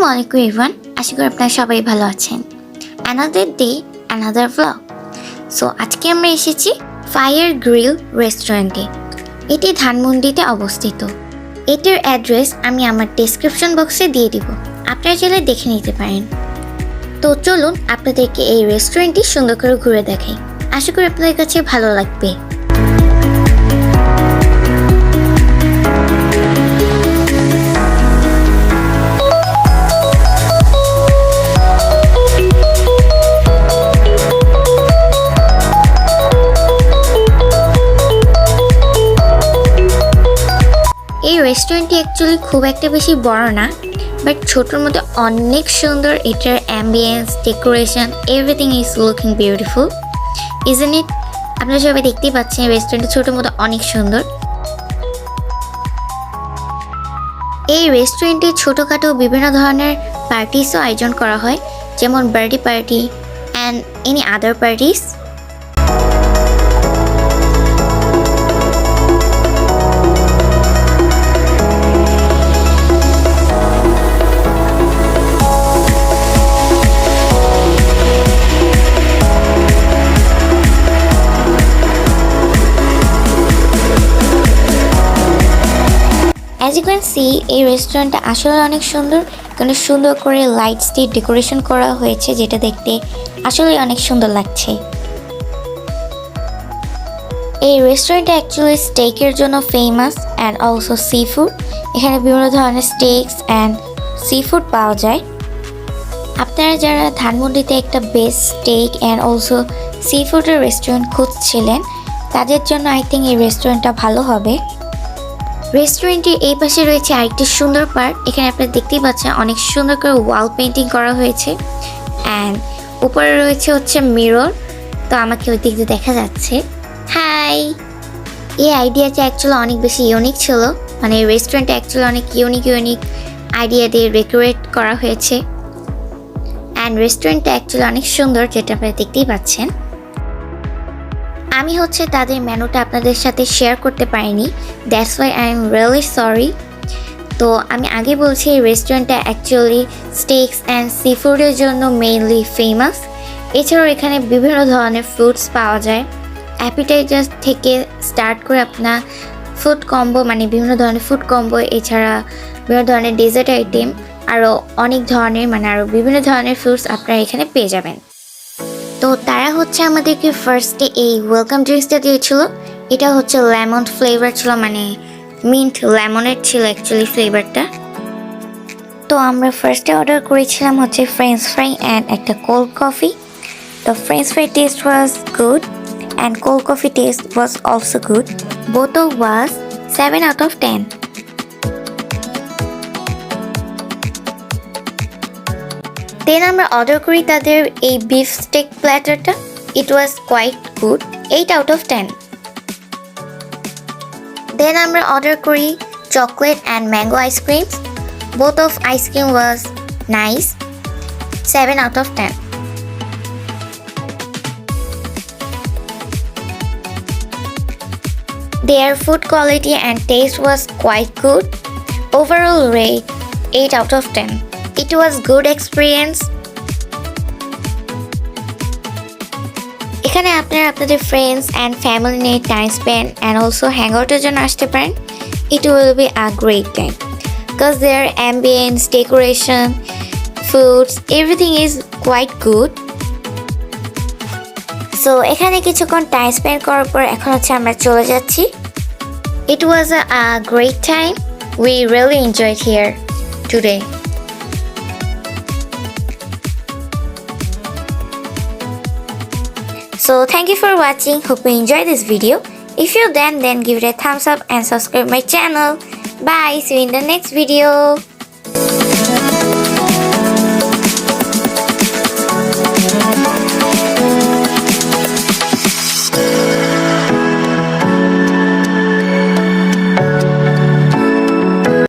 Assalamualaikum everyone, আশা করি আপনারা সবাই ভালো আছেন। Another day, another vlog. So আজকে আমরা এসেছি ফায়ার গ্রিল রেস্টুরেন্টে। এটি ধানমন্ডিতে অবস্থিত। এটির অ্যাড্রেস আমি আমার ডেসক্রিপশন বক্সে দিয়ে দিব, আপনারা চাইলে দেখে নিতে পারেন। তো চলুন আপনাদেরকে এই রেস্টুরেন্টটি সুন্দর করে ঘুরে দেখাই, আশা করি আপনাদের কাছে ভালো লাগবে। এই রেস্টুরেন্টটি অ্যাকচুয়ালি খুব একটা বেশি বড় না, বাট ছোটোর মধ্যে অনেক সুন্দর। এটার ambience, decoration, everything is looking beautiful, isn't it? আপনারা সবাই দেখতেই পাচ্ছেন রেস্টুরেন্টটা ছোটোর মধ্যে অনেক সুন্দর। এই রেস্টুরেন্টে ছোটোখাটো বিভিন্ন ধরনের পার্টিসও আয়োজন করা হয়, যেমন birthday party and any other parties. As you can see, এই রেস্টুরেন্টটা আসলে অনেক সুন্দর, এখানে সুন্দর করে লাইটস দিয়ে ডেকোরেশন করা হয়েছে, যেটা দেখতে আসলে অনেক সুন্দর লাগছে। এই রেস্টুরেন্টটা অ্যাকচুয়ালি স্টেকের জন্য famous and also sea food. এখানে বিভিন্ন ধরনের স্টেকস অ্যান্ড সি ফুড পাওয়া যায়। আপনারা যারা ধানমন্ডিতে একটা best steak and also sea ফুডের রেস্টুরেন্ট খুঁজছিলেন, তাদের জন্য আই থিঙ্ক এই রেস্টুরেন্টটা ভালো হবে। রেস্টুরেন্টের এই পাশে রয়েছে আরেকটি সুন্দর পার্ক। এখানে আপনারা দেখতেই পাচ্ছেন অনেক সুন্দর করে ওয়াল পেন্টিং করা হয়েছে অ্যান্ড উপরে রয়েছে মিরর। তো আমাকে ওই দিক দিয়ে দেখা যাচ্ছে। হাই! এই আইডিয়াটা অ্যাকচুয়ালি অনেক বেশি ইউনিক ছিল, মানে রেস্টুরেন্টটা অ্যাকচুয়ালি অনেক ইউনিক আইডিয়া দিয়ে ডেকোরেট করা হয়েছে অ্যান্ড রেস্টুরেন্টটা অ্যাকচুয়ালি অনেক সুন্দর, যেটা আপনারা দেখতেই পাচ্ছেন। আমি তাদের মেনুটা আপনাদের সাথে শেয়ার করতে পারিনি, that's why I am really sorry. তো আমি আগে বলছি এই রেস্টুরেন্টটা অ্যাকচুয়ালি স্টেকস অ্যান্ড সি ফুডের জন্য মেইনলি ফেমাস। এছাড়াও এখানে বিভিন্ন ধরনের ফ্রুটস পাওয়া যায়, অ্যাপিটাইজার থেকে স্টার্ট করে আপনার ফুড কম্বো, মানে বিভিন্ন ধরনের ফুড কম্বো, এছাড়া বিভিন্ন ধরনের ডেজার্ট আইটেম, আরও অনেক ধরনের, মানে আরও বিভিন্ন ধরনের ফ্রুটস আপনারা এখানে পেয়ে যাবেন। তো তারা আমাদেরকে ফার্স্টে এই ওয়েলকাম ড্রিঙ্কসটা দিয়েছিল। এটা লেমন ফ্লেভার ছিল, মানে মিন্ট লেমনের ছিল অ্যাকচুয়ালি ফ্লেভারটা। তো আমরা ফার্স্টে অর্ডার করেছিলাম ফ্রেঞ্চ ফ্রাই অ্যান্ড একটা কোল্ড কফি। তো French fry taste was good and cold coffee taste was also good. Both was 7 out of 10. Then আমরা অর্ডার করি তাদের এই বিফ স্টেক প্ল্যাটারটা। It was quite good, 8 out of 10. Then আমরা order করি chocolate and mango ice creams. Both of ice cream was nice, 7 out of 10. Their food quality and taste was quite good. Overall rate 8 out of 10. It was good experience. এখানে আপনারা আপনাদের friends and family নিয়ে time spend and also hang আউটের জন্য আসতে পারেন। It will be a great time because their ambience, decoration, foods, everything is quite good. So এখানে কিছুক্ষণ টাইম স্পেন্ড করার পর এখন আমরা চলে যাচ্ছি। It was a great time, we really enjoyed here today. So thank you for watching. Hope you enjoyed this video. If you then give it a thumbs up and subscribe my channel. Bye. See you in the next video.